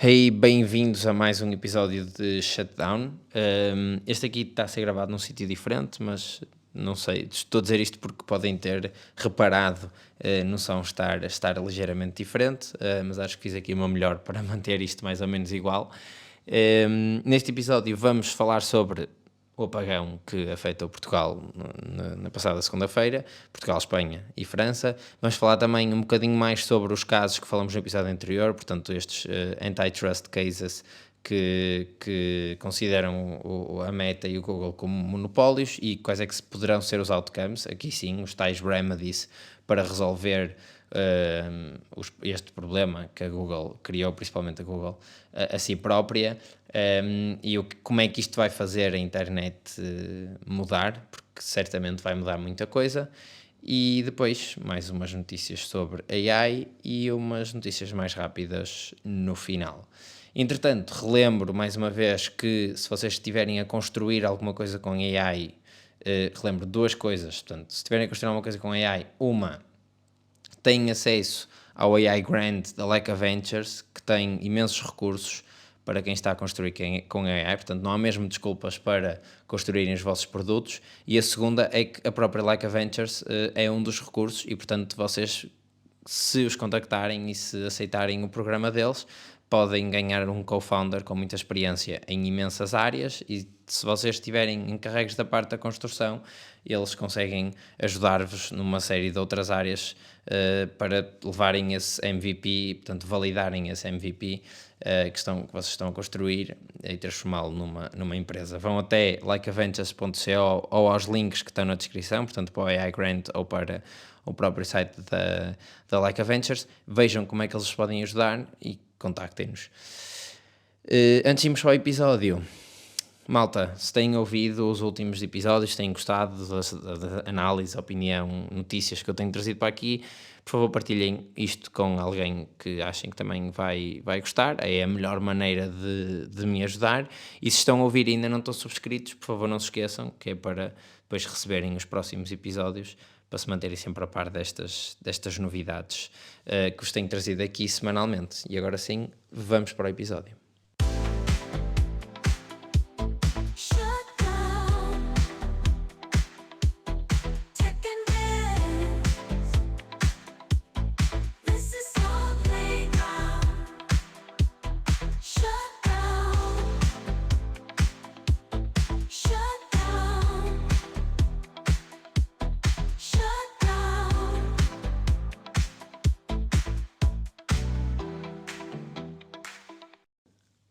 Hey, bem-vindos a mais um episódio de Shutdown. Este aqui está a ser gravado num sítio diferente, mas não sei, estou a dizer isto porque podem ter reparado no som estar ligeiramente diferente, mas acho que fiz aqui o meu melhor para manter isto mais ou menos igual. Neste episódio vamos falar sobre o apagão que afetou Portugal na passada segunda-feira, Portugal, Espanha e França. Vamos falar também um bocadinho mais sobre os casos que falamos no episódio anterior, portanto, estes antitrust cases que consideram a Meta e o Google como monopólios e quais é que poderão ser os outcomes, aqui sim, os tais remedies para resolver este problema que a Google criou, principalmente a Google, a si própria, como é que isto vai fazer a internet mudar, porque certamente vai mudar muita coisa. E depois mais umas notícias sobre AI e umas notícias mais rápidas no final. Entretanto, relembro mais uma vez que se vocês estiverem a construir alguma coisa com AI, relembro duas coisas. Portanto, se estiverem a construir alguma coisa com AI, uma, têm acesso ao AI Grant da Leica Ventures, que tem imensos recursos para quem está a construir com AI, portanto não há mesmo desculpas para construírem os vossos produtos. E a segunda é que a própria Leica Ventures é um dos recursos e, portanto, vocês, se os contactarem e se aceitarem o programa deles, podem ganhar um co-founder com muita experiência em imensas áreas e se vocês estiverem encarregues da parte da construção, eles conseguem ajudar-vos numa série de outras áreas para levarem esse MVP, portanto validarem esse MVP que vocês estão a construir e transformá-lo numa empresa. Vão até likeaventures.co ou aos links que estão na descrição, portanto para o AI Grant ou para o próprio site da Leica Ventures, vejam como é que eles vos podem ajudar e contactem-nos. Antes de irmos para o episódio, malta, se têm ouvido os últimos episódios, se têm gostado da análise, opinião, notícias que eu tenho trazido para aqui, por favor partilhem isto com alguém que achem que também vai gostar, é a melhor maneira de me ajudar. E se estão a ouvir e ainda não estão subscritos, por favor não se esqueçam, que é para depois receberem os próximos episódios, para se manterem sempre a par destas novidades que vos tenho trazido aqui semanalmente. E agora sim, vamos para o episódio.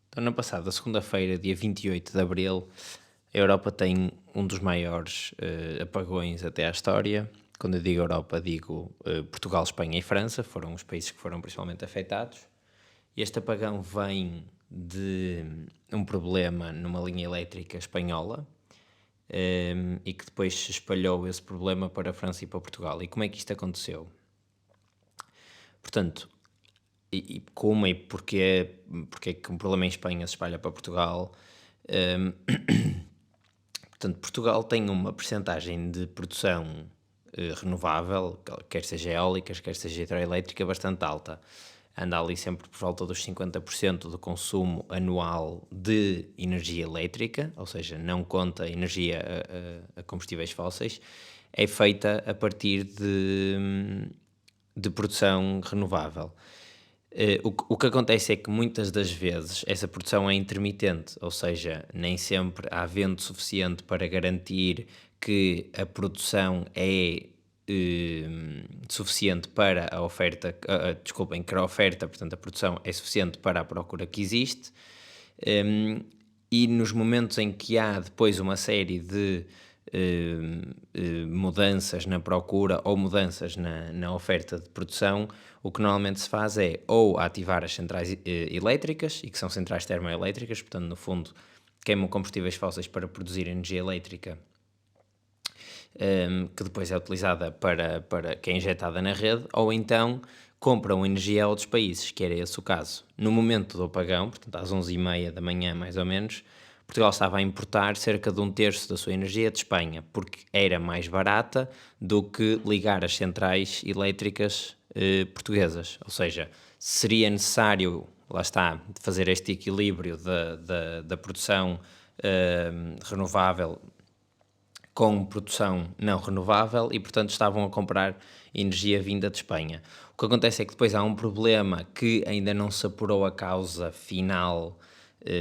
Então, na passada segunda-feira, dia 28 de Abril, a Europa tem um dos maiores apagões até à história. Quando eu digo Europa, digo Portugal, Espanha e França, foram os países que foram principalmente afetados. Este apagão vem de um problema numa linha elétrica espanhola e que depois se espalhou esse problema para a França e para Portugal. E como é que isto aconteceu? Portanto, como e porque é que um problema em Espanha se espalha para Portugal. Portanto, Portugal tem uma percentagem de produção renovável, quer seja eólicas, quer seja hidroelétrica, bastante alta. Anda ali sempre por volta dos 50% do consumo anual de energia elétrica, ou seja, não conta energia a combustíveis fósseis, é feita a partir de produção renovável. O que acontece é que muitas das vezes essa produção é intermitente, ou seja, nem sempre há vento suficiente para garantir que a produção é suficiente para a oferta, desculpem, que a oferta, portanto a produção é suficiente para a procura que existe, e nos momentos em que há depois uma série de mudanças na procura ou mudanças na oferta de produção, o que normalmente se faz é ou ativar as centrais elétricas, e que são centrais termoelétricas, portanto, no fundo, queimam combustíveis fósseis para produzir energia elétrica, que depois é utilizada que é injetada na rede, ou então compram energia a outros países, que era esse o caso. No momento do apagão, portanto às 11h30 da manhã mais ou menos, Portugal estava a importar cerca de 1/3 da sua energia de Espanha, porque era mais barata do que ligar as centrais elétricas portuguesas. Ou seja, seria necessário lá está, de fazer este equilíbrio da produção renovável com produção não renovável e, portanto, estavam a comprar energia vinda de Espanha. O que acontece é que depois há um problema que ainda não se apurou a causa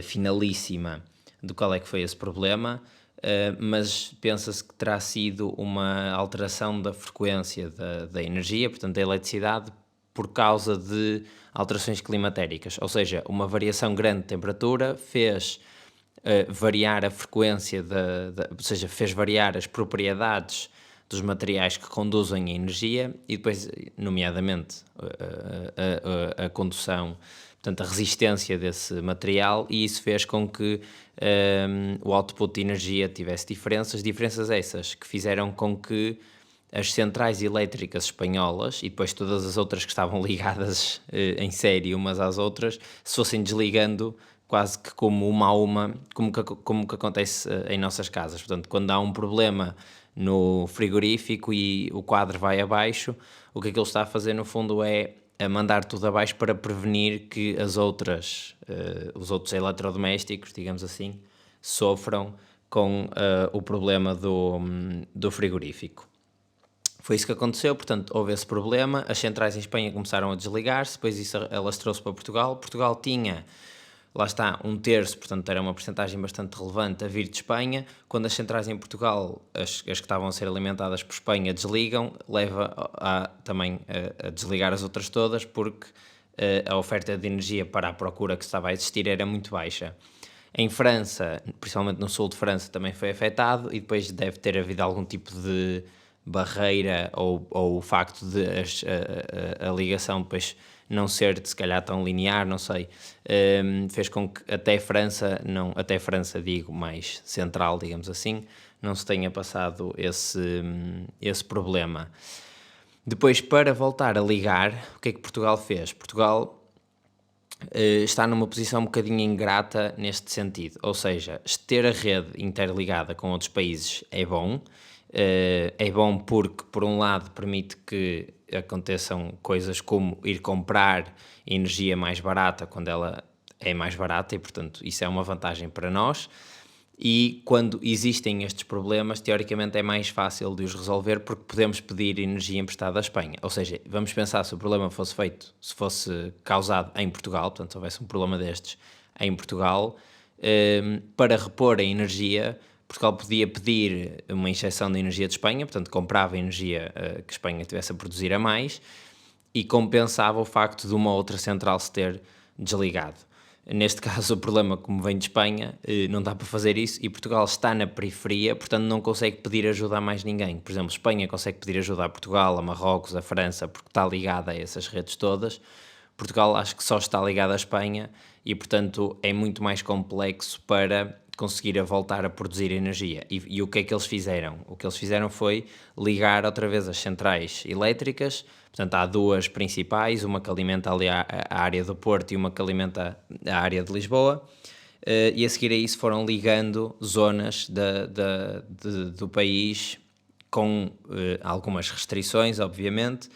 finalíssima de qual é que foi esse problema, mas pensa-se que terá sido uma alteração da frequência da energia, portanto, da eletricidade, por causa de alterações climatéricas. Ou seja, uma variação grande de temperatura fez variar a frequência, ou seja, fez variar as propriedades dos materiais que conduzem a energia e depois, nomeadamente, a condução, portanto, a resistência desse material, e isso fez com que o output de energia tivesse diferenças essas que fizeram com que as centrais elétricas espanholas e depois todas as outras que estavam ligadas em série umas às outras se fossem desligando quase que como uma a uma, como que acontece em nossas casas. Portanto, quando há um problema no frigorífico e o quadro vai abaixo, o que ele está a fazer no fundo é a mandar tudo abaixo para prevenir que os outros eletrodomésticos, digamos assim, sofram com o problema do frigorífico. Foi isso que aconteceu, portanto, houve esse problema, as centrais em Espanha começaram a desligar-se, depois isso alastrou-se para Portugal. Portugal tinha, lá está, um terço, portanto era uma percentagem bastante relevante a vir de Espanha. Quando as centrais em Portugal, as que estavam a ser alimentadas por Espanha, desligam, leva também a desligar as outras todas, porque a oferta de energia para a procura que estava a existir era muito baixa. Em França, principalmente no sul de França, também foi afetado e depois deve ter havido algum tipo de barreira ou o facto de a ligação depois não ser se calhar tão linear, não sei, fez com que até França, digo, mais central, digamos assim, não se tenha passado esse problema. Depois, para voltar a ligar, o que é que Portugal fez? Portugal está numa posição um bocadinho ingrata neste sentido, ou seja, ter a rede interligada com outros países é bom porque, por um lado, permite que aconteçam coisas como ir comprar energia mais barata quando ela é mais barata e, portanto, isso é uma vantagem para nós. E quando existem estes problemas, teoricamente é mais fácil de os resolver porque podemos pedir energia emprestada à Espanha. Ou seja, vamos pensar se o problema se fosse causado em Portugal, portanto, se houvesse um problema destes em Portugal, para repor a energia, Portugal podia pedir uma injeção de energia de Espanha, portanto, comprava energia que Espanha tivesse a produzir a mais e compensava o facto de uma outra central se ter desligado. Neste caso, o problema, como vem de Espanha, não dá para fazer isso e Portugal está na periferia, portanto não consegue pedir ajuda a mais ninguém. Por exemplo, Espanha consegue pedir ajuda a Portugal, a Marrocos, a França, porque está ligada a essas redes todas. Portugal acho que só está ligado à Espanha e, portanto, é muito mais complexo para conseguir voltar a produzir energia. E o que é que eles fizeram? O que eles fizeram foi ligar outra vez as centrais elétricas. Portanto, há duas principais, uma que alimenta ali a área do Porto e uma que alimenta a área de Lisboa. E a seguir a isso foram ligando zonas do país com algumas restrições, obviamente,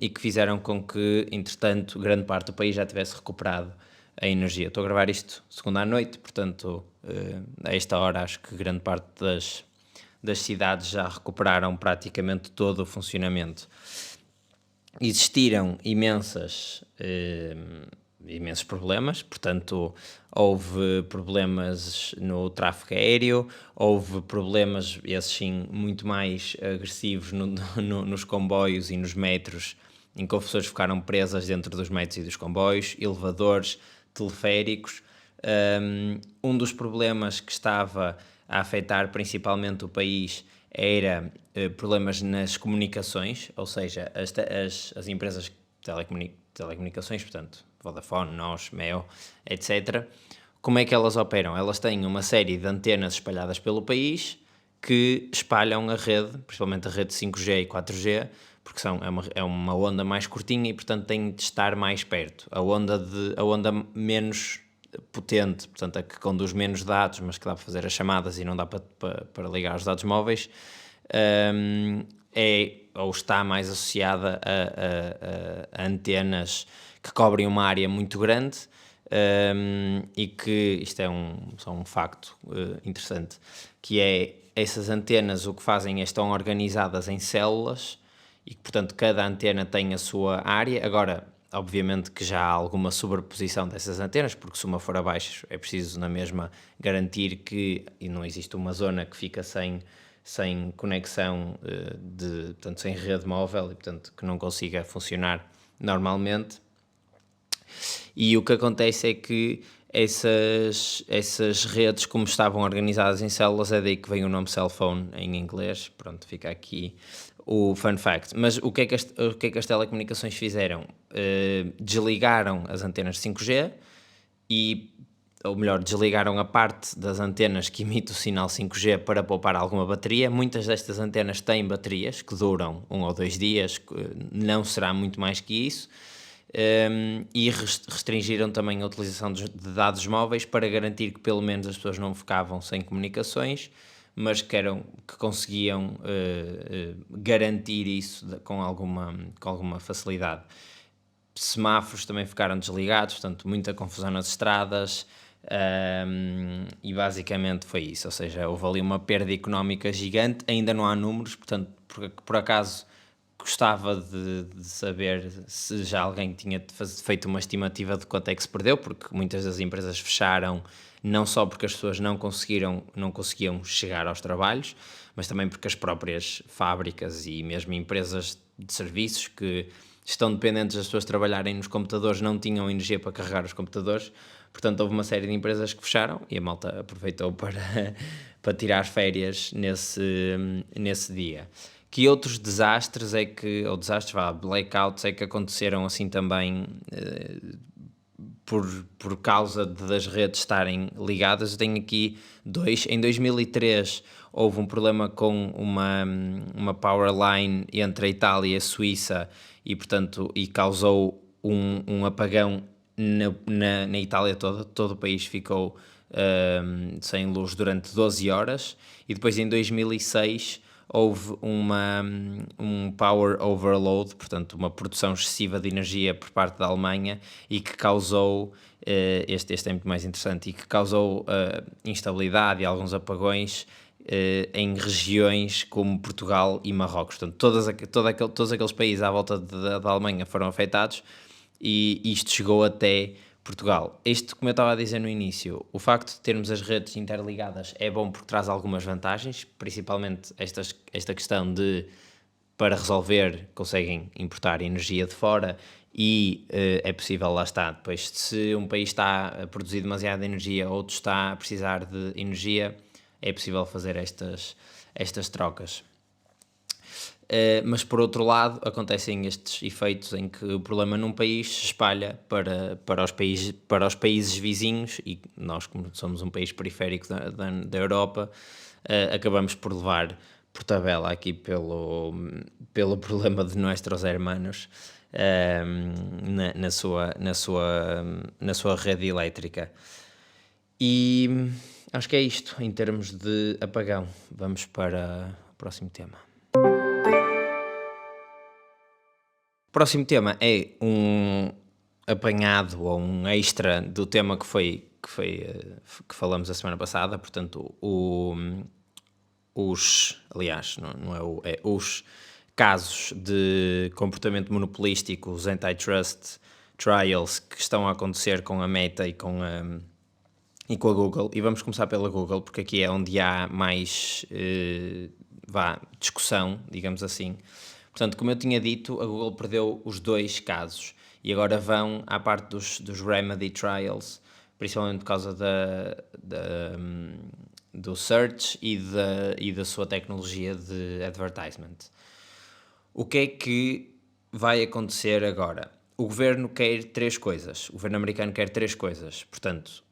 e que fizeram com que, entretanto, grande parte do país já tivesse recuperado a energia. Estou a gravar isto segunda à noite, portanto, a esta hora acho que grande parte das cidades já recuperaram praticamente todo o funcionamento. Existiram imensos problemas, portanto, houve problemas no tráfego aéreo, houve problemas, esses sim, muito mais agressivos nos comboios e nos metros, em que as pessoas ficaram presas dentro dos metros e dos comboios, elevadores, teleféricos. Um dos problemas que estava a afetar principalmente o país era problemas nas comunicações, ou seja, as empresas de telecomunicações, portanto, Vodafone, NOS, Meo, etc. Como é que elas operam? Elas têm uma série de antenas espalhadas pelo país que espalham a rede, principalmente a rede 5G e 4G, porque é uma onda mais curtinha e, portanto, têm de estar mais perto. A onda menos potente, portanto, a que conduz menos dados, mas que dá para fazer as chamadas e não dá para ligar os dados móveis, é ou está mais associada a antenas que cobrem uma área muito grande, e que isto é só um facto interessante, que é essas antenas o que fazem é estão organizadas em células e que, portanto, cada antena tem a sua área. Agora, obviamente que já há alguma sobreposição dessas antenas, porque se uma for abaixo é preciso na mesma garantir que e não existe uma zona que fica sem conexão, portanto, sem rede móvel e, portanto, que não consiga funcionar normalmente. E o que acontece é que essas redes, como estavam organizadas em células, é daí que vem o nome cell phone em inglês. Pronto, fica aqui o fun fact. Mas o que é que as telecomunicações fizeram? Desligaram as antenas 5G ou melhor, desligaram a parte das antenas que emite o sinal 5G para poupar alguma bateria. Muitas destas antenas têm baterias que duram 1 ou 2 dias, não será muito mais que isso. E restringiram também a utilização de dados móveis para garantir que pelo menos as pessoas não ficavam sem comunicações, mas que conseguiam garantir isso com alguma facilidade. Semáforos também ficaram desligados, portanto muita confusão nas estradas, e basicamente foi isso, ou seja, houve ali uma perda económica gigante, ainda não há números, portanto por acaso gostava de saber se já alguém tinha feito uma estimativa de quanto é que se perdeu, porque muitas das empresas fecharam não só porque as pessoas não conseguiam chegar aos trabalhos, mas também porque as próprias fábricas e mesmo empresas de serviços que estão dependentes das pessoas trabalharem nos computadores não tinham energia para carregar os computadores, portanto houve uma série de empresas que fecharam e a malta aproveitou para tirar férias nesse dia. Que outros desastres blackouts é que aconteceram assim também por causa das redes estarem ligadas? Eu tenho aqui 2. Em 2003 houve um problema com uma power line entre a Itália e a Suíça e causou um apagão na Itália toda. Todo o país ficou sem luz durante 12 horas. E depois em 2006 houve um power overload, portanto uma produção excessiva de energia por parte da Alemanha e que causou, este é muito mais interessante, e que causou instabilidade e alguns apagões em regiões como Portugal e Marrocos. Portanto, todos aqueles países à volta da Alemanha foram afetados e isto chegou até Portugal. Como eu estava a dizer no início, o facto de termos as redes interligadas é bom porque traz algumas vantagens, principalmente esta questão de, para resolver, conseguem importar energia de fora e é possível, lá está, depois se um país está a produzir demasiada energia, outro está a precisar de energia, é possível fazer estas trocas. Mas por outro lado acontecem estes efeitos em que o problema num país se espalha para os países vizinhos e nós, como somos um país periférico da Europa, acabamos por levar por tabela aqui pelo problema de nossos hermanos na sua rede elétrica. E acho que é isto em termos de apagão. Vamos para o próximo tema. O próximo tema é um apanhado ou um extra do tema que falamos a semana passada, portanto, os casos de comportamento monopolístico, os antitrust trials que estão a acontecer com a Meta e com a Google, e vamos começar pela Google, porque aqui é onde há mais discussão, digamos assim. Portanto, como eu tinha dito, a Google perdeu os 2 casos e agora vão à parte dos remedy trials, principalmente por causa do search e da sua tecnologia de advertisement. O que é que vai acontecer agora? O governo quer 3 coisas, o governo americano quer 3 coisas, portanto,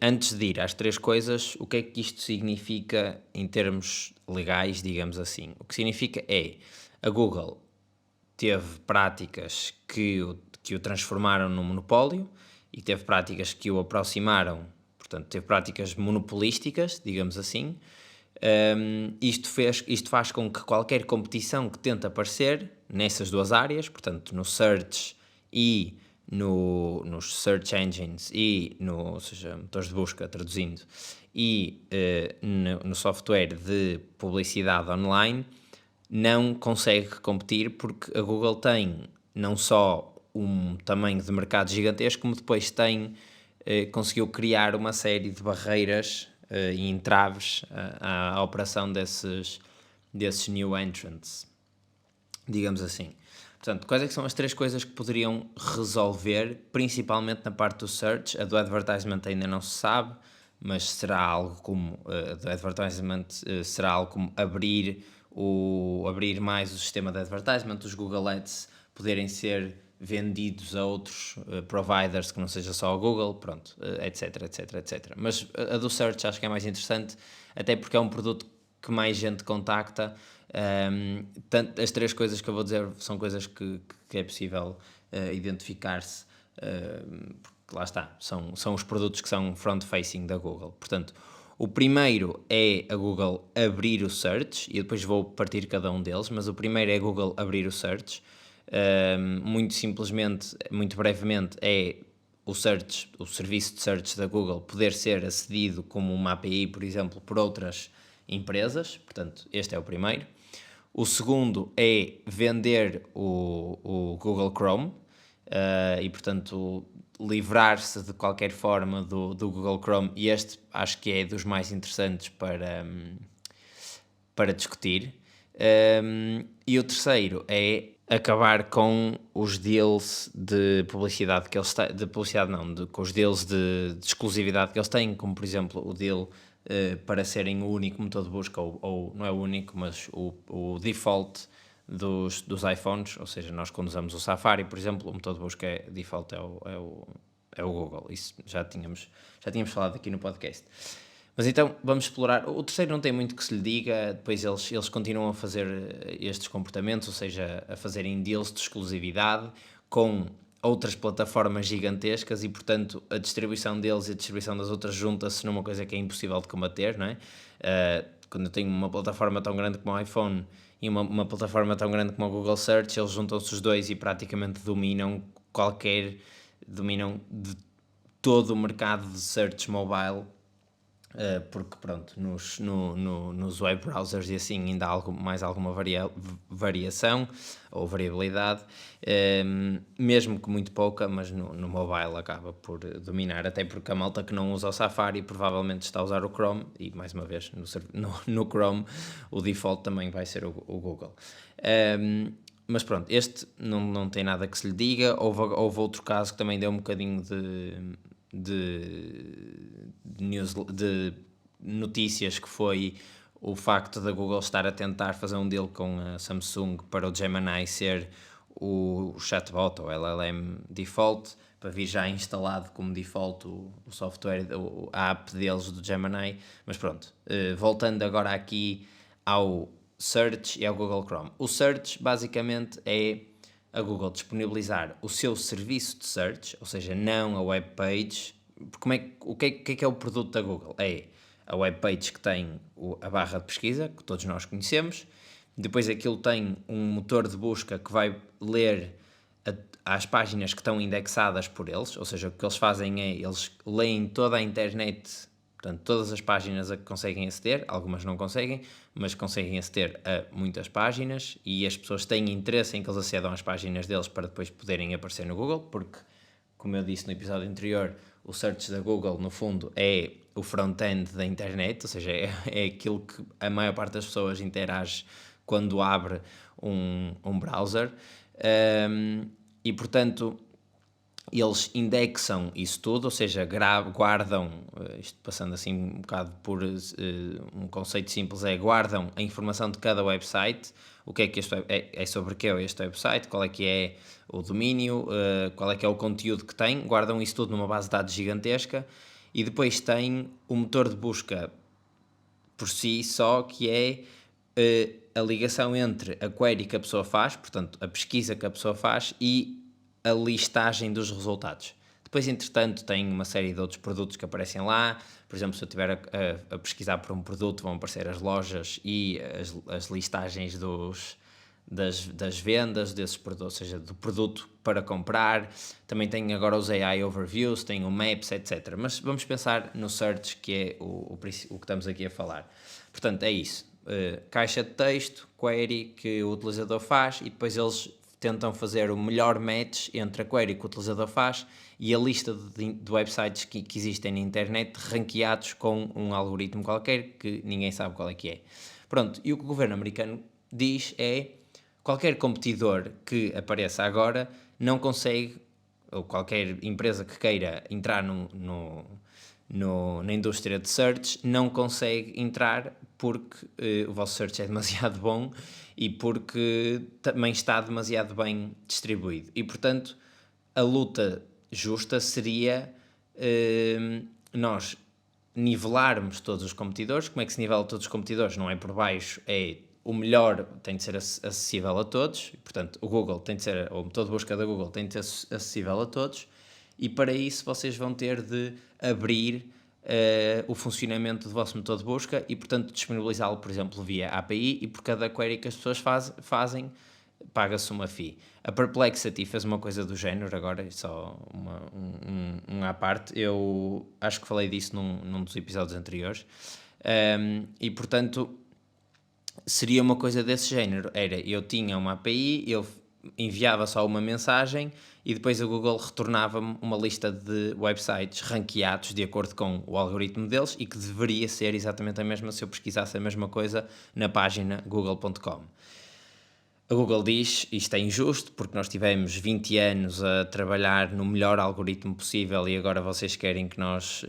antes de ir às 3 coisas, o que é que isto significa em termos legais, digamos assim? O que significa é, a Google teve práticas que o transformaram num monopólio e teve práticas que o aproximaram, portanto, teve práticas monopolísticas, digamos assim. Isto faz com que qualquer competição que tente aparecer nessas 2 áreas, portanto, no search e nos search engines ou seja, motores de busca, traduzindo, e no software de publicidade online, não consegue competir porque a Google tem não só um tamanho de mercado gigantesco, como depois conseguiu criar uma série de barreiras e entraves à operação desses new entrants, digamos assim. Portanto, quais é que são as 3 coisas que poderiam resolver, principalmente na parte do search? A do advertisement ainda não se sabe, mas será algo como do advertisement será algo como abrir mais o sistema de advertisement, os Google Ads poderem ser vendidos a outros providers que não seja só o Google, pronto, etc, etc, etc. Mas a do search acho que é mais interessante, até porque é um produto que mais gente contacta. As 3 coisas que eu vou dizer são coisas que é possível identificar-se, porque lá está, são os produtos que são front-facing da Google. Portanto, o primeiro é a Google abrir o search, e depois vou partir cada um deles, mas o primeiro é a Google abrir o search. Muito simplesmente, muito brevemente, é o serviço de search da Google poder ser acedido como uma API, por exemplo, por outras empresas. Portanto, este é o primeiro. O segundo é vender o Google Chrome e, portanto, livrar-se de qualquer forma do Google Chrome, e este acho que é dos mais interessantes para discutir. E o terceiro é acabar com os deals de publicidade que eles têm, com os deals de exclusividade que eles têm, como por exemplo o deal para serem o único motor de busca, ou não é o único, mas o default dos iPhones, ou seja, nós quando usamos o Safari, por exemplo, o motor de busca default é o Google. Isso já tínhamos falado aqui no podcast. Mas então vamos explorar. O terceiro não tem muito que se lhe diga, depois eles continuam a fazer estes comportamentos, ou seja, a fazerem deals de exclusividade com outras plataformas gigantescas, e portanto a distribuição deles e a distribuição das outras junta-se numa coisa que é impossível de combater, não é? Quando eu tenho uma plataforma tão grande como o iPhone e uma plataforma tão grande como o Google Search, eles juntam-se os dois e praticamente dominam de todo o mercado de search mobile. Porque pronto, nos web browsers e assim ainda há mais alguma variação ou variabilidade, mesmo que muito pouca, mas no mobile acaba por dominar, até porque a malta que não usa o Safari provavelmente está a usar o Chrome, e mais uma vez no Chrome o default também vai ser o Google. Mas pronto, este não tem nada que se lhe diga. Houve outro caso que também deu um bocadinho de notícias, que foi o facto da Google estar a tentar fazer um deal com a Samsung para o Gemini ser o chatbot ou LLM default, para vir já instalado como default o software, a app deles do Gemini. Mas pronto, voltando agora aqui ao Search e ao Google Chrome. O Search basicamente é a Google disponibilizar o seu serviço de search, ou seja, não a web page. O que é o produto da Google? É a web page que tem a barra de pesquisa, que todos nós conhecemos. Depois aquilo tem um motor de busca que vai ler as páginas que estão indexadas por eles, ou seja, o que eles fazem é, eles leem toda a internet, portanto, todas as páginas a que conseguem aceder. Algumas não conseguem, mas conseguem aceder a muitas páginas, e as pessoas têm interesse em que eles acedam às páginas deles para depois poderem aparecer no Google, porque, como eu disse no episódio anterior, o search da Google, no fundo, é o front-end da internet, ou seja, é aquilo que a maior parte das pessoas interage quando abre um browser. E, portanto, eles indexam isso tudo, ou seja, guardam, isto passando assim um bocado por um conceito simples, guardam a informação de cada website, o que é que é sobre o que é este website, qual é que é o domínio, qual é que é o conteúdo que tem, guardam isso tudo numa base de dados gigantesca, e depois tem o motor de busca por si só, que é a ligação entre a query que a pessoa faz, portanto a pesquisa que a pessoa faz, e a listagem dos resultados. Depois, entretanto, tem uma série de outros produtos que aparecem lá. Por exemplo, se eu estiver a pesquisar por um produto, vão aparecer as lojas e as listagens das vendas desses produtos, ou seja, do produto para comprar. Também tem agora os AI Overviews, tem o Maps, etc. Mas vamos pensar no Search, que é o que estamos aqui a falar. Portanto, é isso. Caixa de texto, query que o utilizador faz e depois eles tentam fazer o melhor match entre a query que o utilizador faz e a lista de websites que existem na internet ranqueados com um algoritmo qualquer que ninguém sabe qual é que é. Pronto, e o que o governo americano diz é qualquer competidor que apareça agora não consegue, ou qualquer empresa que queira entrar na indústria de search não consegue entrar porque o vosso search é demasiado bom e porque também está demasiado bem distribuído. E, portanto, a luta justa seria nós nivelarmos todos os competidores. Como é que se nivela todos os competidores? Não é por baixo, é o melhor tem de ser acessível a todos. Portanto, o Google tem de ser, ou o motor de busca da Google tem de ser acessível a todos. E para isso vocês vão ter de abrir o funcionamento do vosso motor de busca e, portanto, disponibilizá-lo, por exemplo, via API, e por cada query que as pessoas fazem, paga-se uma fee. A Perplexity fez uma coisa do género agora, só um à parte. Eu acho que falei disso num dos episódios anteriores. E, portanto, seria uma coisa desse género. Eu tinha uma API, eu enviava só uma mensagem e depois a Google retornava-me uma lista de websites ranqueados de acordo com o algoritmo deles e que deveria ser exatamente a mesma se eu pesquisasse a mesma coisa na página google.com. A Google diz isto é injusto porque nós tivemos 20 anos a trabalhar no melhor algoritmo possível e agora vocês querem que nós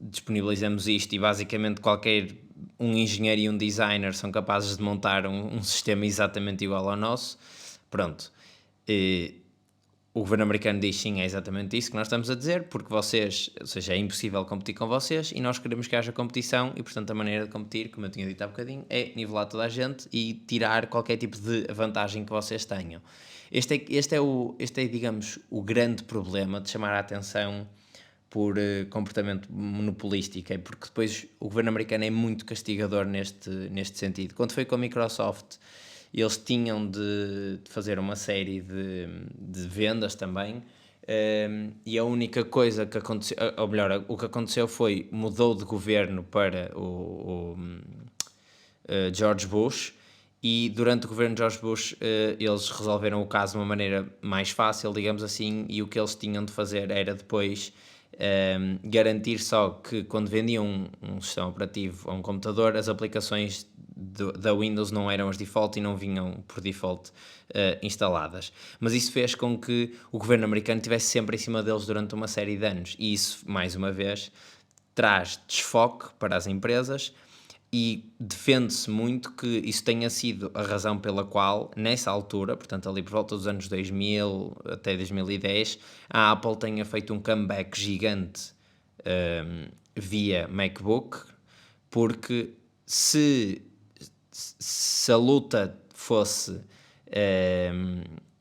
disponibilizemos isto e basicamente um engenheiro e um designer são capazes de montar um sistema exatamente igual ao nosso. Pronto. O governo americano diz sim, é exatamente isso que nós estamos a dizer, porque vocês, ou seja, é impossível competir com vocês e nós queremos que haja competição e, portanto, a maneira de competir, como eu tinha dito há bocadinho, é nivelar toda a gente e tirar qualquer tipo de vantagem que vocês tenham. Este é, digamos, o grande problema de chamar a atenção por comportamento monopolístico, é porque depois o governo americano é muito castigador neste sentido. Quando foi com a Microsoft, eles tinham de fazer uma série de vendas também, e a única coisa que aconteceu, ou melhor, o que aconteceu foi, mudou de governo para o George Bush, e durante o governo de George Bush eles resolveram o caso de uma maneira mais fácil, digamos assim, e o que eles tinham de fazer era depois garantir só que quando vendiam um sistema operativo a um computador, as aplicações da Windows não eram as default e não vinham por default instaladas. Mas isso fez com que o governo americano estivesse sempre em cima deles durante uma série de anos. E isso, mais uma vez, traz desfoque para as empresas e defende-se muito que isso tenha sido a razão pela qual, nessa altura, portanto ali por volta dos anos 2000 até 2010, a Apple tenha feito um comeback gigante via MacBook, porque se a luta fosse, ou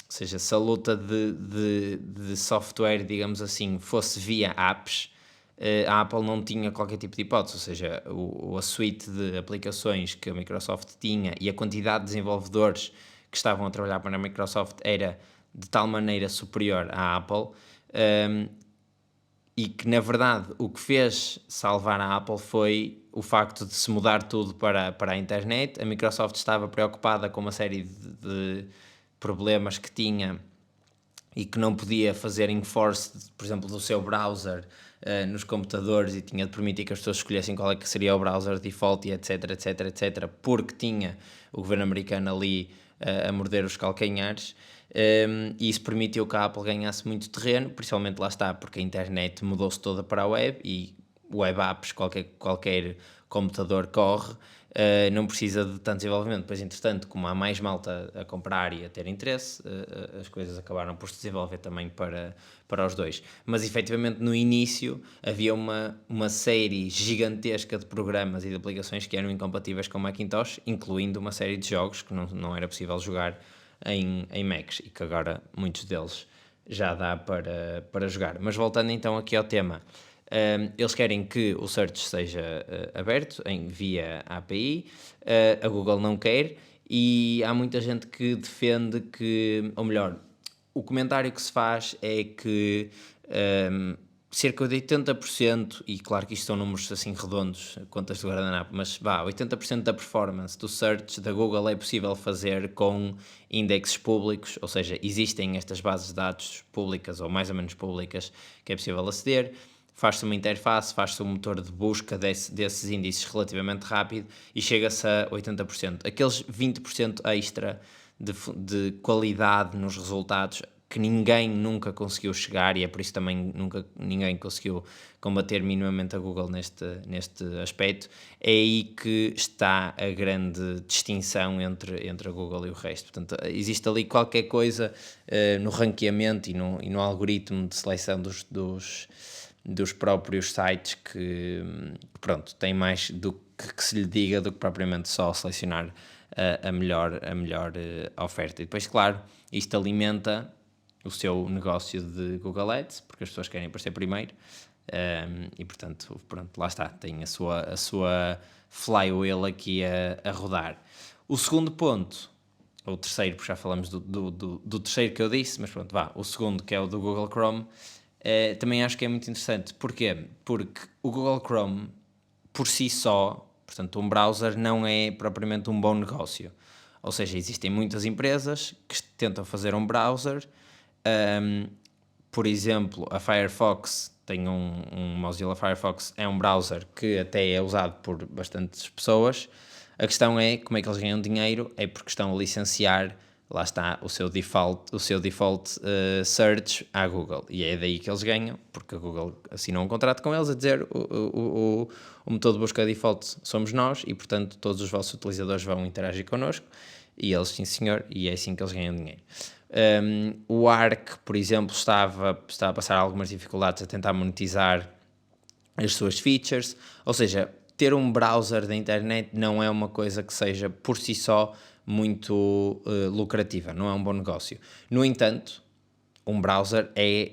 seja, se a luta de software, digamos assim, fosse via apps, a Apple não tinha qualquer tipo de hipótese, ou seja, a suite de aplicações que a Microsoft tinha e a quantidade de desenvolvedores que estavam a trabalhar para a Microsoft era de tal maneira superior à Apple, e que na verdade o que fez salvar a Apple foi o facto de se mudar tudo para a internet. A Microsoft estava preocupada com uma série de problemas que tinha e que não podia fazer enforce, por exemplo, do seu browser nos computadores, e tinha de permitir que as pessoas escolhessem qual é que seria o browser default e etc, etc, etc, porque tinha o governo americano ali a morder os calcanhares. E isso permitiu que a Apple ganhasse muito terreno, principalmente lá está, porque a internet mudou-se toda para a web e web apps qualquer computador corre, não precisa de tanto desenvolvimento. Depois, entretanto, como há mais malta a comprar e a ter interesse, as coisas acabaram por se desenvolver também para os dois. Mas, efetivamente, no início havia uma série gigantesca de programas e de aplicações que eram incompatíveis com Macintosh, incluindo uma série de jogos que não era possível jogar em Macs e que agora muitos deles já dá para jogar. Mas voltando então aqui ao tema, eles querem que o search seja aberto via API, a Google não quer, e há muita gente que defende que, ou melhor, o comentário que se faz é que cerca de 80%, e claro que isto são números assim redondos, contas do guardanapo, mas vá, 80% da performance do search da Google é possível fazer com indexes públicos, ou seja, existem estas bases de dados públicas ou mais ou menos públicas que é possível aceder, faz-se uma interface, faz-se um motor de busca desses índices relativamente rápido e chega-se a 80%. Aqueles 20% extra de qualidade nos resultados que ninguém nunca conseguiu chegar, e é por isso também nunca ninguém conseguiu combater minimamente a Google neste aspecto, é aí que está a grande distinção entre a Google e o resto. Portanto, existe ali qualquer coisa no ranqueamento e no algoritmo de seleção dos próprios sites que pronto, tem mais do que se lhe diga do que propriamente só selecionar a melhor oferta. E depois, claro, isto alimenta o seu negócio de Google Ads, porque as pessoas querem aparecer primeiro, e portanto, pronto, lá está, tem a sua flywheel aqui a rodar. O segundo ponto, ou o terceiro, porque já falamos do terceiro que eu disse, mas pronto, o segundo, que é o do Google Chrome, também acho que é muito interessante. Porquê? Porque o Google Chrome, por si só, portanto, um browser não é propriamente um bom negócio. Ou seja, existem muitas empresas que tentam fazer um browser. Por exemplo, a Firefox tem um Mozilla Firefox, é um browser que até é usado por bastantes pessoas. A questão é como é que eles ganham dinheiro, é porque estão a licenciar, lá está, o seu default search à Google, e é daí que eles ganham, porque a Google assinou um contrato com eles a dizer o motor de busca default somos nós, e portanto todos os vossos utilizadores vão interagir connosco, e eles, sim senhor, e é assim que eles ganham dinheiro. O Arc, por exemplo, estava a passar algumas dificuldades a tentar monetizar as suas features, ou seja, ter um browser da internet não é uma coisa que seja por si só muito lucrativa, não é um bom negócio. No entanto, um browser é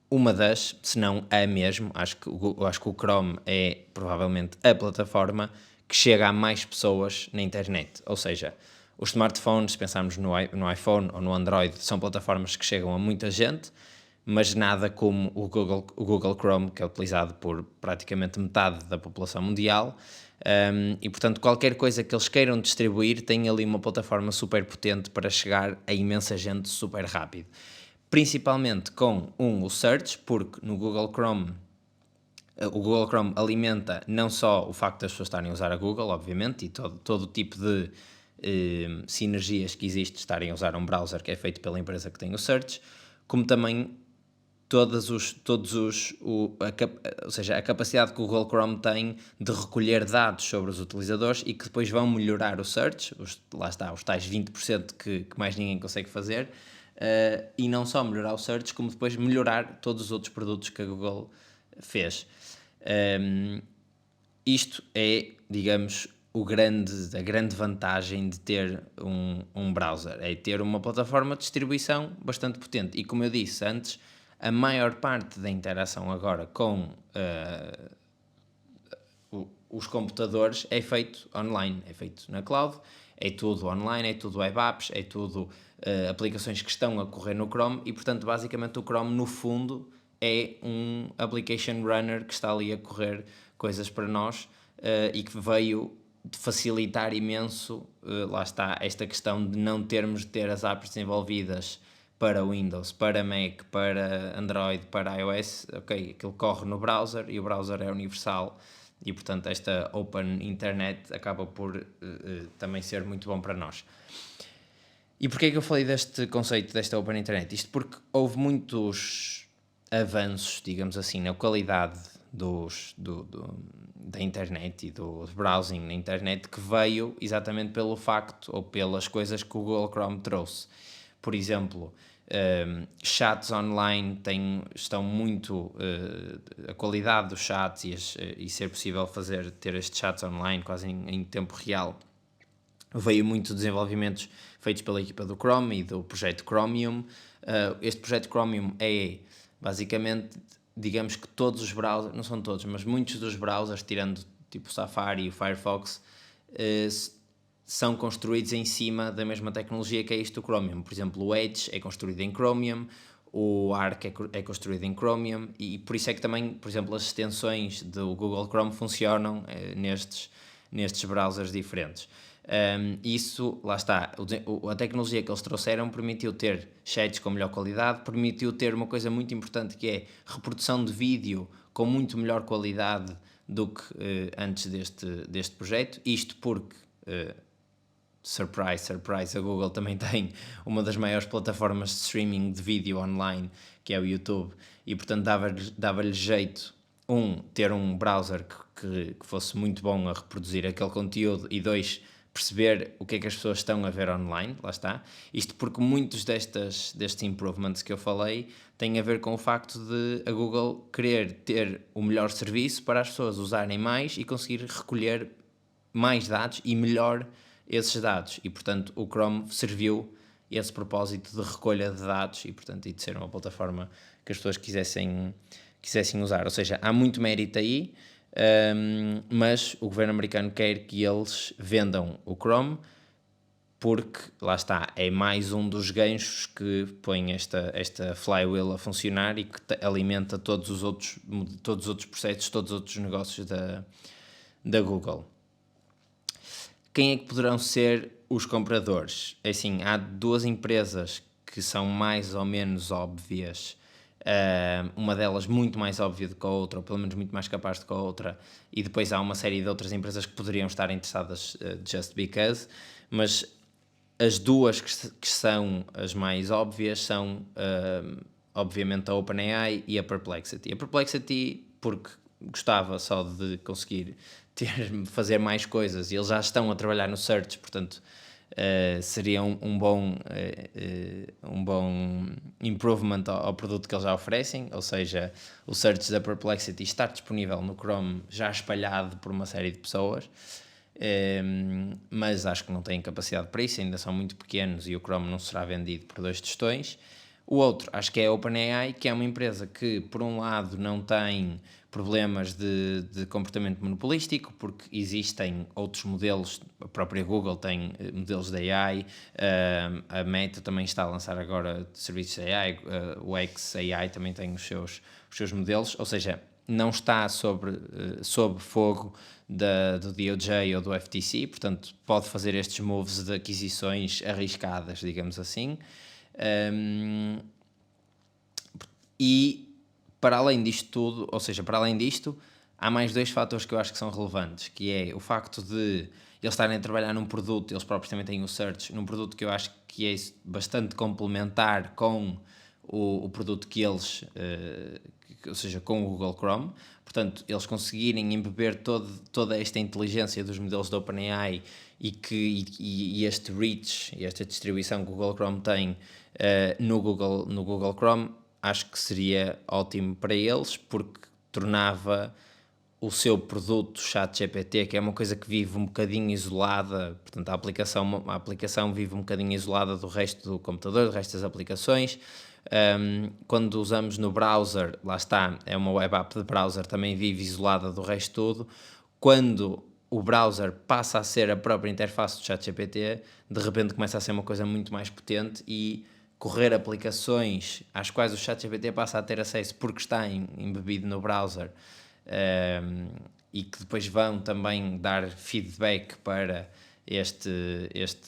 uma das, se não a mesmo, acho que o Chrome é provavelmente a plataforma que chega a mais pessoas na internet, ou seja, os smartphones, se pensarmos no iPhone ou no Android, são plataformas que chegam a muita gente, mas nada como o Google Chrome, que é utilizado por praticamente metade da população mundial, e portanto qualquer coisa que eles queiram distribuir tem ali uma plataforma super potente para chegar a imensa gente super rápido. Principalmente com o Search, porque no Google Chrome o Google Chrome alimenta não só o facto das pessoas estarem a usar a Google, obviamente, e todo o tipo de sinergias que existe de estarem a usar um browser que é feito pela empresa que tem o Search, como também ou seja, a capacidade que o Google Chrome tem de recolher dados sobre os utilizadores e que depois vão melhorar o search, lá está, os tais 20% que mais ninguém consegue fazer, e não só melhorar o search, como depois melhorar todos os outros produtos que a Google fez. Isto é, digamos, a grande vantagem de ter um browser, é ter uma plataforma de distribuição bastante potente. E como eu disse antes, a maior parte da interação agora com os computadores é feito online, é feito na cloud, é tudo online, é tudo web apps, é tudo aplicações que estão a correr no Chrome e, portanto, basicamente o Chrome, no fundo, é um application runner que está ali a correr coisas para nós e que veio facilitar imenso, lá está, esta questão de não termos de ter as apps desenvolvidas para Windows, para Mac, para Android, para iOS, ok, aquilo corre no browser e o browser é universal e, portanto, esta Open Internet acaba por também ser muito bom para nós. E porquê é que eu falei deste conceito, desta Open Internet? Isto porque houve muitos avanços, digamos assim, na qualidade da internet e do browsing na internet que veio exatamente pelo facto ou pelas coisas que o Google Chrome trouxe. Por exemplo, chats online estão muito... a qualidade dos chats e ser possível ter estes chats online quase em tempo real veio muito desenvolvimentos feitos pela equipa do Chrome e do projeto Chromium. Este projeto Chromium é basicamente, digamos que todos os browsers, não são todos, mas muitos dos browsers, tirando tipo o Safari e o Firefox, são construídos em cima da mesma tecnologia que é isto do Chromium. Por exemplo, o Edge é construído em Chromium, o Arc é construído em Chromium, e por isso é que também, por exemplo, as extensões do Google Chrome funcionam nestes browsers diferentes. Isso, lá está, a tecnologia que eles trouxeram permitiu ter chats com melhor qualidade, permitiu ter uma coisa muito importante que é reprodução de vídeo com muito melhor qualidade do que antes deste projeto. Isto porque, surprise, surprise, a Google também tem uma das maiores plataformas de streaming de vídeo online, que é o YouTube, e portanto dava-lhe jeito, ter um browser que fosse muito bom a reproduzir aquele conteúdo, e dois, perceber o que é que as pessoas estão a ver online, lá está. Isto porque muitos destes improvements que eu falei têm a ver com o facto de a Google querer ter o melhor serviço para as pessoas usarem mais e conseguir recolher mais dados e melhor esses dados. E, portanto, o Chrome serviu esse propósito de recolha de dados e, portanto, de ser uma plataforma que as pessoas quisessem usar. Ou seja, há muito mérito aí, mas o governo americano quer que eles vendam o Chrome porque, lá está, é mais um dos ganchos que põe esta flywheel a funcionar e que alimenta todos os outros processos, todos os outros negócios da Google. Quem é que poderão ser os compradores? É assim, há duas empresas que são mais ou menos óbvias, uma delas muito mais óbvia do que a outra, ou pelo menos muito mais capaz do que a outra, e depois há uma série de outras empresas que poderiam estar interessadas just because, mas as duas que são as mais óbvias são, obviamente, a OpenAI e a Perplexity. A Perplexity porque gostava só de conseguir fazer mais coisas, e eles já estão a trabalhar no search, portanto seria um bom improvement ao produto que eles já oferecem, ou seja, o search da Perplexity estar disponível no Chrome já espalhado por uma série de pessoas, mas acho que não têm capacidade para isso, ainda são muito pequenos e o Chrome não será vendido por 2 tostões. O outro, acho que é a OpenAI, que é uma empresa que, por um lado, não tem problemas de comportamento monopolístico, porque existem outros modelos, a própria Google tem modelos de AI, a Meta também está a lançar agora serviços de AI, o xAI também tem os seus modelos, ou seja, não está sob fogo do DOJ ou do FTC, portanto pode fazer estes moves de aquisições arriscadas, digamos assim. E para além disto tudo, ou seja, para além disto, há mais 2 fatores que eu acho que são relevantes, que é o facto de eles estarem a trabalhar num produto, eles próprios também têm o search, num produto que eu acho que é bastante complementar com o produto que eles, ou seja, com o Google Chrome. Portanto, eles conseguirem embeber toda esta inteligência dos modelos da OpenAI e este reach, e esta distribuição que o Google Chrome tem no Google Chrome, acho que seria ótimo para eles, porque tornava o seu produto ChatGPT, que é uma coisa que vive um bocadinho isolada, portanto a aplicação vive um bocadinho isolada do resto do computador, do resto das aplicações. Quando usamos no browser, lá está, é uma web app de browser, também vive isolada do resto tudo. Quando o browser passa a ser a própria interface do ChatGPT, de repente começa a ser uma coisa muito mais potente e correr aplicações às quais o ChatGPT passa a ter acesso porque está embebido no browser, e que depois vão também dar feedback para este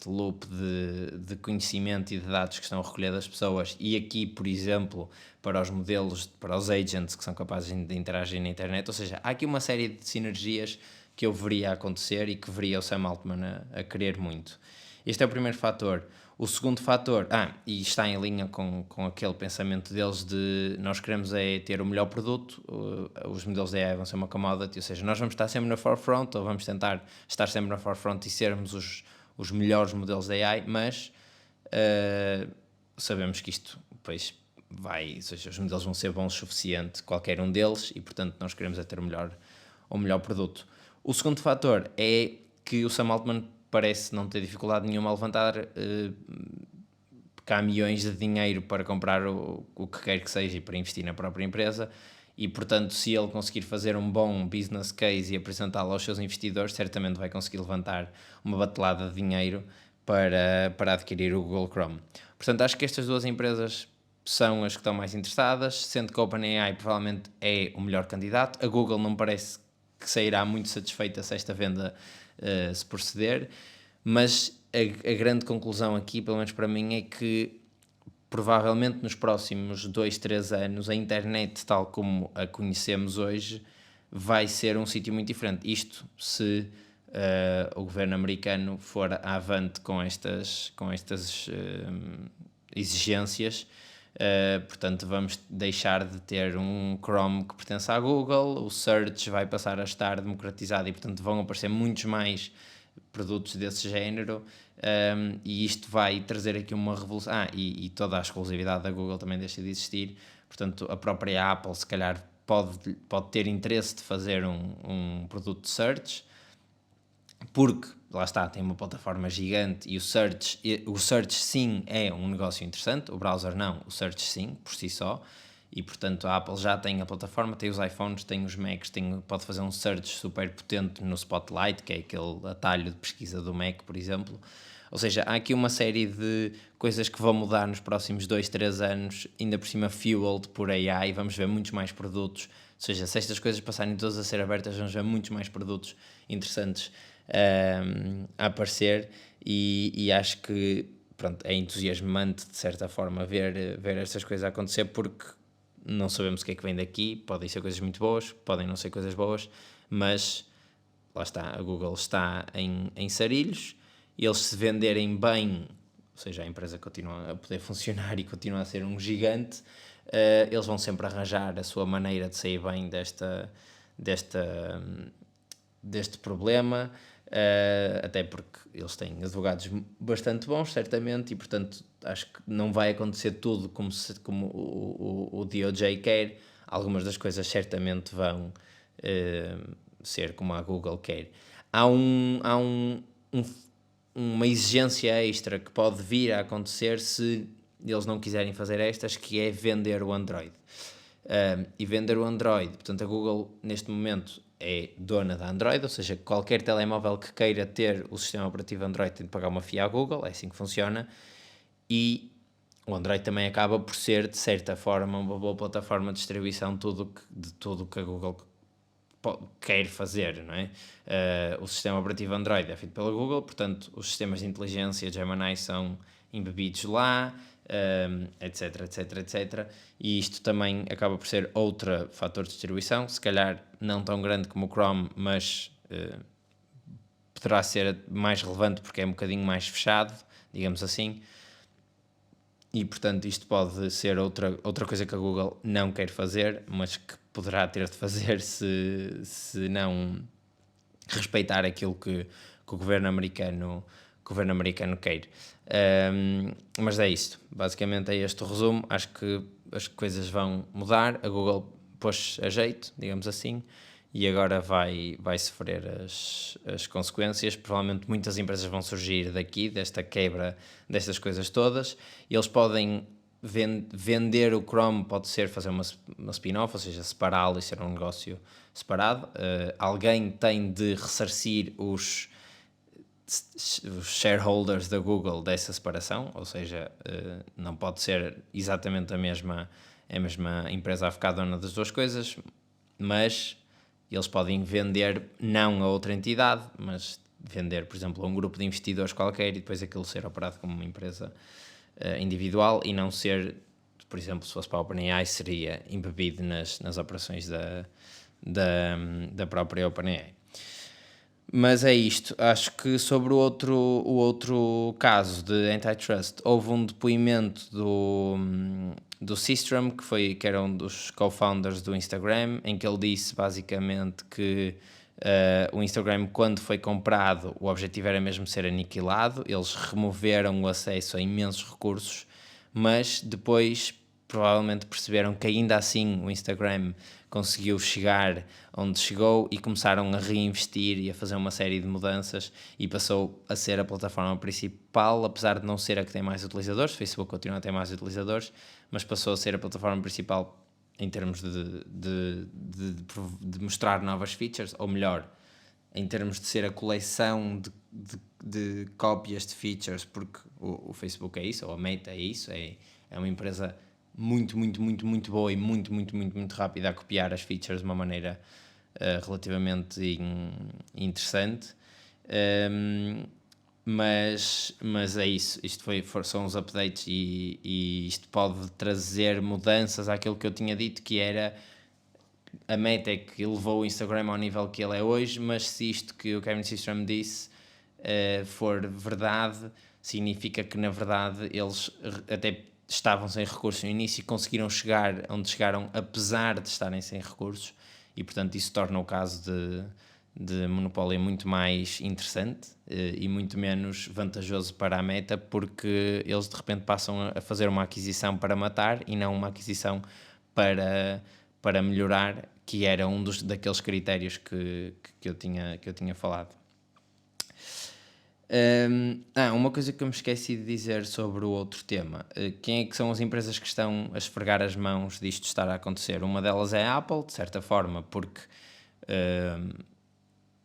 loop de conhecimento e de dados que estão a recolher das pessoas, e aqui, por exemplo, para os modelos, para os agents que são capazes de interagir na internet. Ou seja, há aqui uma série de sinergias que eu veria acontecer e que veria o Sam Altman a querer muito. Este é o primeiro fator. O segundo fator, e está em linha com aquele pensamento deles de nós queremos ter o melhor produto, os modelos de AI vão ser uma commodity, ou seja, nós vamos estar sempre na forefront, ou vamos tentar estar sempre na forefront e sermos os melhores modelos de AI, mas sabemos que isto depois ou seja, os modelos vão ser bons o suficiente, qualquer um deles, e portanto nós queremos ter o melhor produto. O segundo fator é que o Sam Altman parece não ter dificuldade nenhuma a levantar caminhões de dinheiro para comprar o que quer que seja e para investir na própria empresa, e, portanto, se ele conseguir fazer um bom business case e apresentá-lo aos seus investidores, certamente vai conseguir levantar uma batelada de dinheiro para adquirir o Google Chrome. Portanto, acho que estas duas empresas são as que estão mais interessadas, sendo que a OpenAI provavelmente é o melhor candidato. A Google não parece que sairá muito satisfeita se esta venda se proceder, mas a grande conclusão aqui, pelo menos para mim, é que provavelmente nos próximos 2, 3 anos a internet, tal como a conhecemos hoje, vai ser um sítio muito diferente. Isto se o governo americano for avante com estas exigências. Portanto, vamos deixar de ter um Chrome que pertence à Google, o Search vai passar a estar democratizado e, portanto, vão aparecer muitos mais produtos desse género, e isto vai trazer aqui uma revolução. E toda a exclusividade da Google também deixa de existir, portanto, a própria Apple, se calhar, pode ter interesse de fazer um produto de Search, porque, lá está, tem uma plataforma gigante e o Search sim é um negócio interessante, o browser não, o Search sim, por si só, e portanto a Apple já tem a plataforma, tem os iPhones, tem os Macs, pode fazer um Search super potente no Spotlight, que é aquele atalho de pesquisa do Mac, por exemplo. Ou seja, há aqui uma série de coisas que vão mudar nos próximos 2, 3 anos, ainda por cima fueled por AI, vamos ver muitos mais produtos, ou seja, se estas coisas passarem todas a ser abertas, vamos ver muitos mais produtos interessantes a aparecer, e acho que pronto, é entusiasmante de certa forma ver estas coisas acontecer, porque não sabemos o que é que vem daqui, podem ser coisas muito boas, podem não ser coisas boas, mas lá está, a Google está em sarilhos, e eles se venderem bem, ou seja, a empresa continua a poder funcionar e continua a ser um gigante, eles vão sempre arranjar a sua maneira de sair bem deste problema, até porque eles têm advogados bastante bons, certamente, e portanto acho que não vai acontecer tudo como o DOJ quer. Algumas das coisas certamente vão ser como a Google quer. Há uma exigência extra que pode vir a acontecer se eles não quiserem fazer estas, que é vender o Android. E vender o Android, portanto a Google neste momento é dona da Android, ou seja, qualquer telemóvel que queira ter o sistema operativo Android tem de pagar uma FIA à Google, é assim que funciona, e o Android também acaba por ser, de certa forma, uma boa plataforma de distribuição de tudo o que a Google quer fazer, não é? O sistema operativo Android é feito pela Google, portanto os sistemas de inteligência Gemini são embebidos lá, etc, etc, etc, e isto também acaba por ser outro fator de distribuição, se calhar não tão grande como o Chrome, mas poderá ser mais relevante porque é um bocadinho mais fechado, digamos assim, e portanto isto pode ser outra coisa que a Google não quer fazer, mas que poderá ter de fazer se não respeitar aquilo que o governo americano quer. Mas é isto, basicamente é este o resumo. Acho que as coisas vão mudar, a Google pôs a jeito, digamos assim, e agora vai sofrer as consequências. Provavelmente muitas empresas vão surgir daqui, desta quebra destas coisas todas, e eles podem vender o Chrome, pode ser fazer uma spin-off, ou seja, separá-lo e ser um negócio separado. Alguém tem de ressarcir os shareholders da Google dessa separação, ou seja, não pode ser exatamente a mesma empresa a ficar dona das duas coisas, mas eles podem vender não a outra entidade, mas vender, por exemplo, a um grupo de investidores qualquer, e depois aquilo ser operado como uma empresa individual, e não ser, por exemplo, se fosse para a OpenAI, seria embebido nas operações da própria OpenAI. Mas é isto. Acho que sobre o outro caso de antitrust, houve um depoimento do Systrom, que era um dos co-founders do Instagram, em que ele disse basicamente que o Instagram, quando foi comprado, o objetivo era mesmo ser aniquilado. Eles removeram o acesso a imensos recursos, mas depois provavelmente perceberam que ainda assim o Instagram conseguiu chegar onde chegou e começaram a reinvestir e a fazer uma série de mudanças, e passou a ser a plataforma principal, apesar de não ser a que tem mais utilizadores. O Facebook continua a ter mais utilizadores, mas passou a ser a plataforma principal em termos de mostrar novas features, ou melhor, em termos de ser a coleção de cópias de features, porque o Facebook é isso, ou a Meta é isso, é uma empresa muito, muito, muito, muito boa e muito, muito, muito, muito rápida a copiar as features de uma maneira relativamente interessante. Mas é isso, isto são os updates e isto pode trazer mudanças àquilo que eu tinha dito, que era a Meta é que levou o Instagram ao nível que ele é hoje, mas se isto que o Kevin Systrom disse for verdade, significa que na verdade eles até estavam sem recursos no início e conseguiram chegar onde chegaram apesar de estarem sem recursos, e portanto isso torna o caso de monopólio muito mais interessante e muito menos vantajoso para a Meta, porque eles de repente passam a fazer uma aquisição para matar e não uma aquisição para melhorar, que era daqueles critérios que eu tinha falado. Uma coisa que eu me esqueci de dizer sobre o outro tema. Quem é que são as empresas que estão a esfregar as mãos disto estar a acontecer? Uma delas é a Apple, de certa forma, porque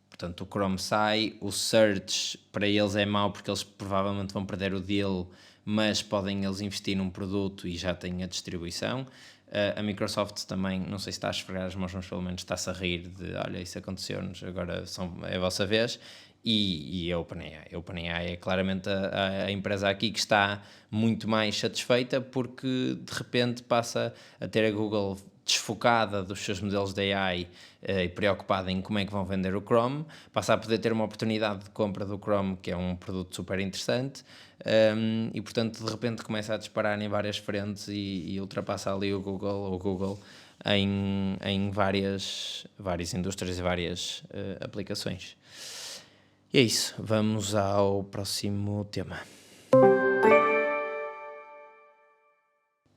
portanto o Chrome sai, o Search para eles é mau porque eles provavelmente vão perder o deal, mas podem eles investir num produto e já têm a distribuição. A Microsoft também, não sei se está a esfregar as mãos, mas pelo menos está-se a rir de olha, isso aconteceu-nos, agora é a vossa vez. E a OpenAI é claramente a empresa aqui que está muito mais satisfeita, porque de repente passa a ter a Google desfocada dos seus modelos de AI e preocupada em como é que vão vender o Chrome, passa a poder ter uma oportunidade de compra do Chrome, que é um produto super interessante, e portanto de repente começa a disparar em várias frentes e ultrapassa ali o Google em várias indústrias e várias aplicações. E é isso, vamos ao próximo tema.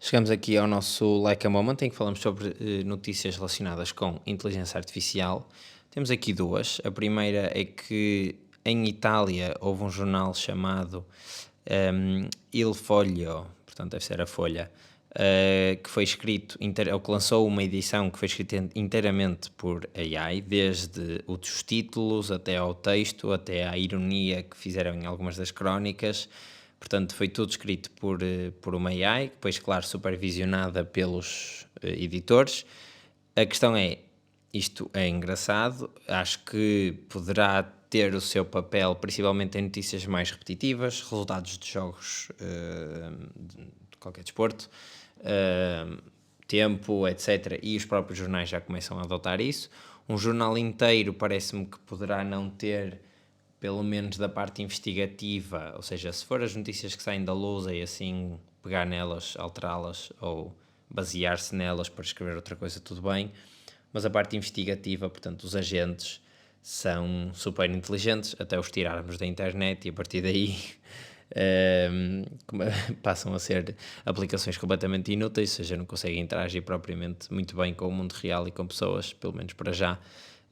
Chegamos aqui ao nosso Like a Moment, em que falamos sobre notícias relacionadas com inteligência artificial. Temos aqui duas. A primeira é que em Itália houve um jornal chamado Il Foglio, portanto deve ser a Folha, que foi escrito, ou que lançou uma edição que foi escrita inteiramente por AI, desde os títulos até ao texto, até à ironia que fizeram em algumas das crónicas. Portanto, foi tudo escrito por uma AI, depois, claro, supervisionada pelos editores. A questão é, isto é engraçado, acho que poderá ter o seu papel principalmente em notícias mais repetitivas, resultados de jogos de qualquer desporto, tempo, etc. E os próprios jornais já começam a adotar isso. Um jornal inteiro parece-me que poderá não ter, pelo menos da parte investigativa, ou seja, se for as notícias que saem da lousa e assim pegar nelas, alterá-las ou basear-se nelas para escrever outra coisa, tudo bem, mas a parte investigativa, portanto, os agentes são super inteligentes até os tirarmos da internet e a partir daí passam a ser aplicações completamente inúteis, ou seja, não conseguem interagir propriamente muito bem com o mundo real e com pessoas, pelo menos para já.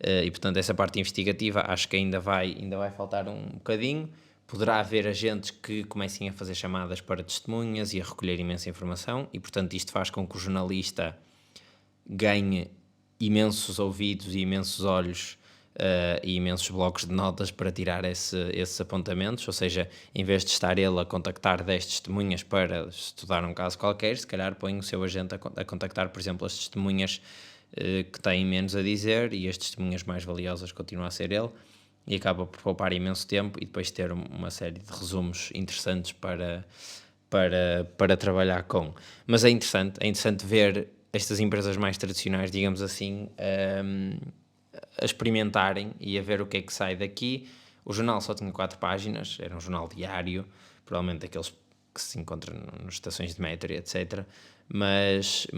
E portanto essa parte investigativa acho que ainda vai faltar um bocadinho. Poderá haver agentes que comecem a fazer chamadas para testemunhas e a recolher imensa informação, e portanto isto faz com que o jornalista ganhe imensos ouvidos e imensos olhos e imensos blocos de notas para tirar esses apontamentos, ou seja, em vez de estar ele a contactar 10 testemunhas para estudar um caso qualquer, se calhar põe o seu agente a contactar, por exemplo, as testemunhas que têm menos a dizer, e as testemunhas mais valiosas continua a ser ele, e acaba por poupar imenso tempo e depois ter uma série de resumos interessantes para trabalhar com. Mas é interessante ver estas empresas mais tradicionais, digamos assim, a experimentarem e a ver o que é que sai daqui. O jornal só tinha 4 páginas, era um jornal diário, provavelmente daqueles que se encontram nas estações de metro, etc. Mas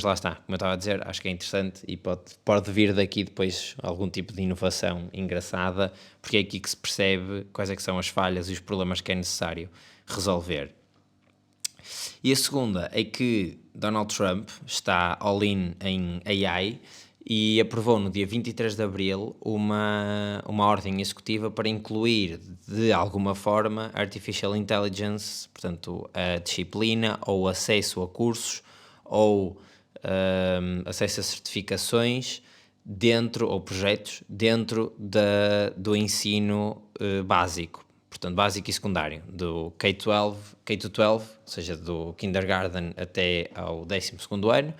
lá está, como eu estava a dizer, acho que é interessante e pode vir daqui depois algum tipo de inovação engraçada, porque é aqui que se percebe quais é que são as falhas e os problemas que é necessário resolver. E a segunda é que Donald Trump está all-in em AI e aprovou no dia 23 de abril uma ordem executiva para incluir de alguma forma Artificial Intelligence, portanto a disciplina ou acesso a cursos ou acesso a certificações dentro, ou projetos, dentro do ensino básico, portanto básico e secundário, do K-12, ou seja, do kindergarten até ao 12º ano.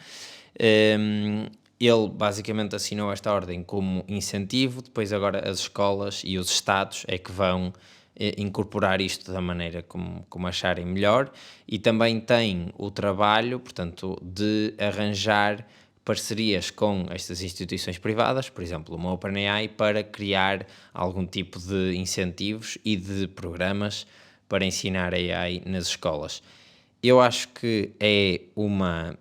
Ele basicamente assinou esta ordem como incentivo, depois agora as escolas e os estados é que vão incorporar isto da maneira como acharem melhor, e também tem o trabalho, portanto, de arranjar parcerias com estas instituições privadas, por exemplo, uma OpenAI, para criar algum tipo de incentivos e de programas para ensinar AI nas escolas. Eu acho que é uma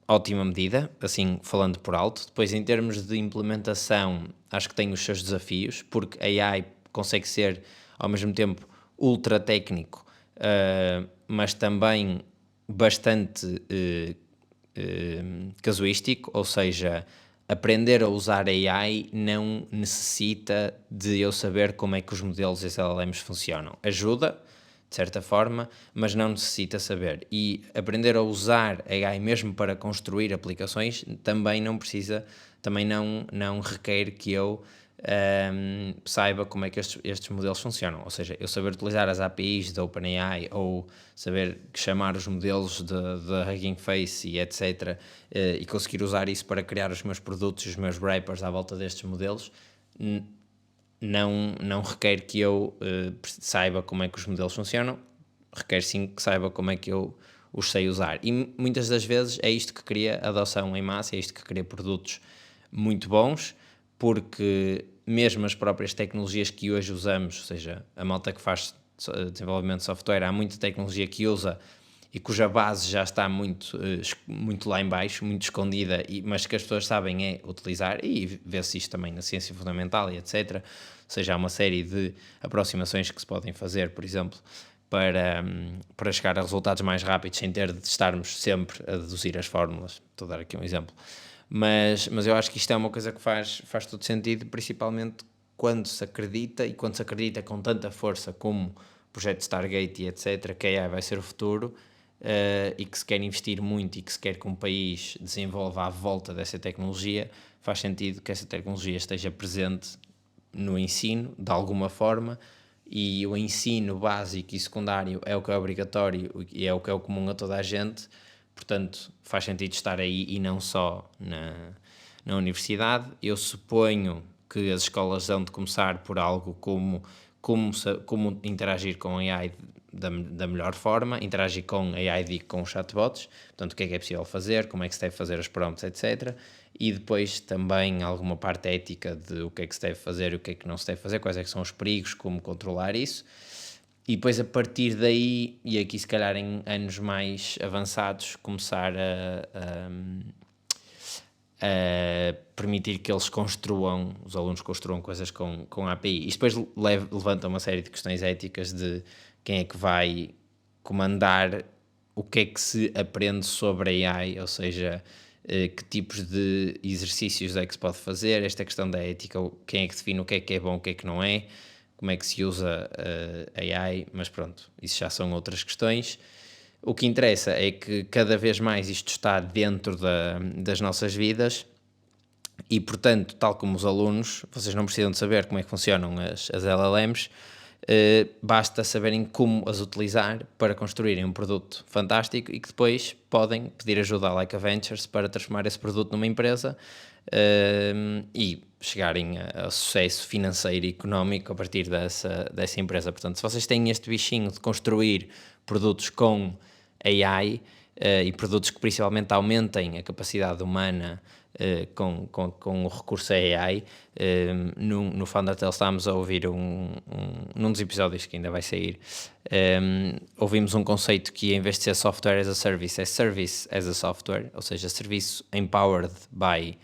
ótima medida, assim falando por alto. Depois, em termos de implementação, acho que tem os seus desafios, porque a AI consegue ser, ao mesmo tempo, ultra técnico, mas também bastante casuístico, ou seja, aprender a usar AI não necessita de eu saber como é que os modelos e os LLMs funcionam. Ajuda, de certa forma, mas não necessita saber. E aprender a usar AI mesmo para construir aplicações também não precisa, também não requer que eu saiba como é que estes modelos funcionam. Ou seja, eu saber utilizar as APIs da OpenAI ou saber chamar os modelos da Hugging Face e etc. E conseguir usar isso para criar os meus produtos e os meus wrappers à volta destes modelos, não requer que eu saiba como é que os modelos funcionam, requer sim que saiba como é que eu os sei usar. E muitas das vezes é isto que cria adoção em massa, é isto que cria produtos muito bons, porque mesmo as próprias tecnologias que hoje usamos, ou seja, a malta que faz desenvolvimento de software, há muita tecnologia que usa e cuja base já está muito lá em baixo, muito escondida, mas que as pessoas sabem é utilizar, e vê-se isto também na ciência fundamental e etc. Ou seja, há uma série de aproximações que se podem fazer, por exemplo, para chegar a resultados mais rápidos sem ter de estarmos sempre a deduzir as fórmulas. Estou a dar aqui um exemplo. Mas eu acho que isto é uma coisa que faz todo sentido, principalmente quando se acredita, e quando se acredita com tanta força como o projeto Stargate e etc., que a AI vai ser o futuro, e que se quer investir muito e que se quer que um país desenvolva à volta dessa tecnologia, faz sentido que essa tecnologia esteja presente no ensino, de alguma forma, e o ensino básico e secundário é o que é obrigatório e é o que é o comum a toda a gente, portanto faz sentido estar aí e não só na universidade. Eu suponho que as escolas hão de começar por algo como interagir com a AI da melhor forma, interagir com a AI e com os chatbots, portanto o que é possível fazer, como é que se deve fazer os prompts, etc. E depois também alguma parte ética de o que é que se deve fazer e o que é que não se deve fazer, quais é que são os perigos, como controlar isso. E depois a partir daí, e aqui se calhar em anos mais avançados, começar a permitir que eles os alunos construam coisas com a API. Isto depois levanta uma série de questões éticas de quem é que vai comandar o que é que se aprende sobre a AI, ou seja, que tipos de exercícios é que se pode fazer, esta questão da ética, quem é que define o que é bom, o que é que não é, como é que se usa a AI, mas pronto, isso já são outras questões. O que interessa é que cada vez mais isto está dentro das nossas vidas e, portanto, tal como os alunos, vocês não precisam de saber como é que funcionam as LLMs, basta saberem como as utilizar para construírem um produto fantástico e que depois podem pedir ajuda à Laika Ventures para transformar esse produto numa empresa e chegarem a sucesso financeiro e económico a partir dessa empresa. Portanto, se vocês têm este bichinho de construir produtos com AI e produtos que principalmente aumentem a capacidade humana com o recurso a AI, no Founder Tales estávamos a ouvir num dos episódios que ainda vai sair, ouvimos um conceito que em vez de ser software as a service, é service as a software, ou seja, serviço empowered by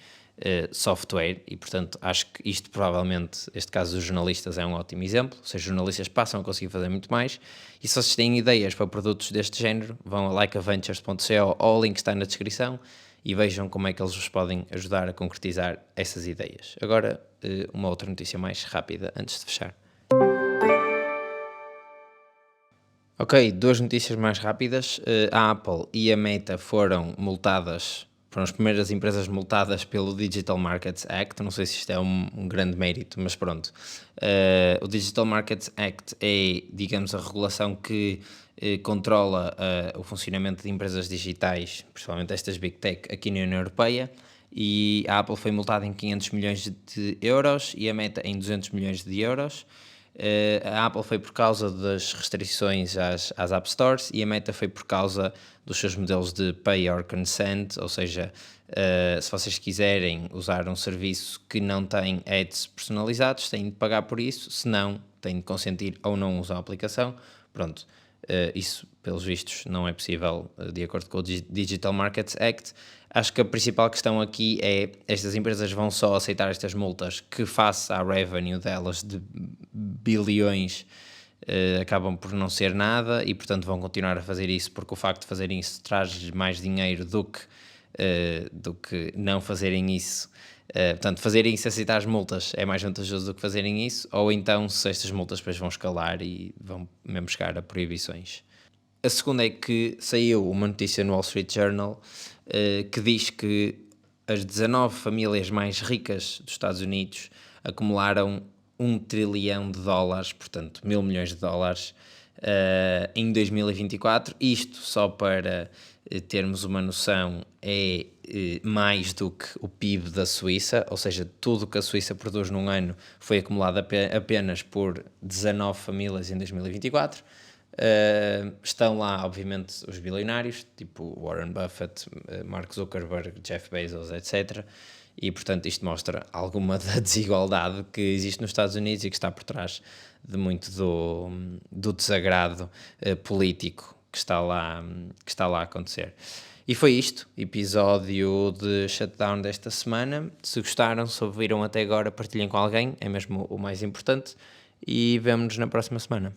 software, e portanto acho que isto provavelmente, este caso dos jornalistas é um ótimo exemplo, ou seja, os jornalistas passam a conseguir fazer muito mais, e se vocês têm ideias para produtos deste género, vão a likeaventures.co ou o link está na descrição e vejam como é que eles vos podem ajudar a concretizar essas ideias. Agora, uma outra notícia mais rápida antes de fechar. Ok, duas notícias mais rápidas. A Apple e a Meta foram as primeiras empresas multadas pelo Digital Markets Act. Não sei se isto é um grande mérito, mas pronto. O Digital Markets Act é, digamos, a regulação que controla o funcionamento de empresas digitais, principalmente estas Big Tech, aqui na União Europeia. E a Apple foi multada em 500 milhões de euros e a Meta em 200 milhões de euros. A Apple foi por causa das restrições às App Stores e a Meta foi por causa dos seus modelos de Pay or Consent, ou seja, se vocês quiserem usar um serviço que não tem ads personalizados, têm de pagar por isso, se não, têm de consentir ou não usar a aplicação. Pronto, isso, pelos vistos, não é possível de acordo com o Digital Markets Act. Acho que a principal questão aqui é estas empresas vão só aceitar estas multas que, face à revenue delas de bilhões, acabam por não ser nada e, portanto, vão continuar a fazer isso porque o facto de fazerem isso traz mais dinheiro do que não fazerem isso. Portanto, fazerem isso, aceitar as multas é mais vantajoso do que fazerem isso, ou então se estas multas depois vão escalar e vão mesmo chegar a proibições. A segunda é que saiu uma notícia no Wall Street Journal que diz que as 19 famílias mais ricas dos Estados Unidos acumularam $1 trilhão, portanto 1.000 milhões de dólares, em 2024. Isto, só para termos uma noção, é mais do que o PIB da Suíça, ou seja, tudo o que a Suíça produz num ano foi acumulado apenas por 19 famílias em 2024. Estão lá, obviamente, os bilionários, tipo Warren Buffett, Mark Zuckerberg, Jeff Bezos, etc. E, portanto, isto mostra alguma da desigualdade que existe nos Estados Unidos e que está por trás de muito do desagrado político que está lá a acontecer. E foi isto, episódio de Shutdown desta semana. Se gostaram, se ouviram até agora, partilhem com alguém, é mesmo o mais importante. E vemo-nos na próxima semana.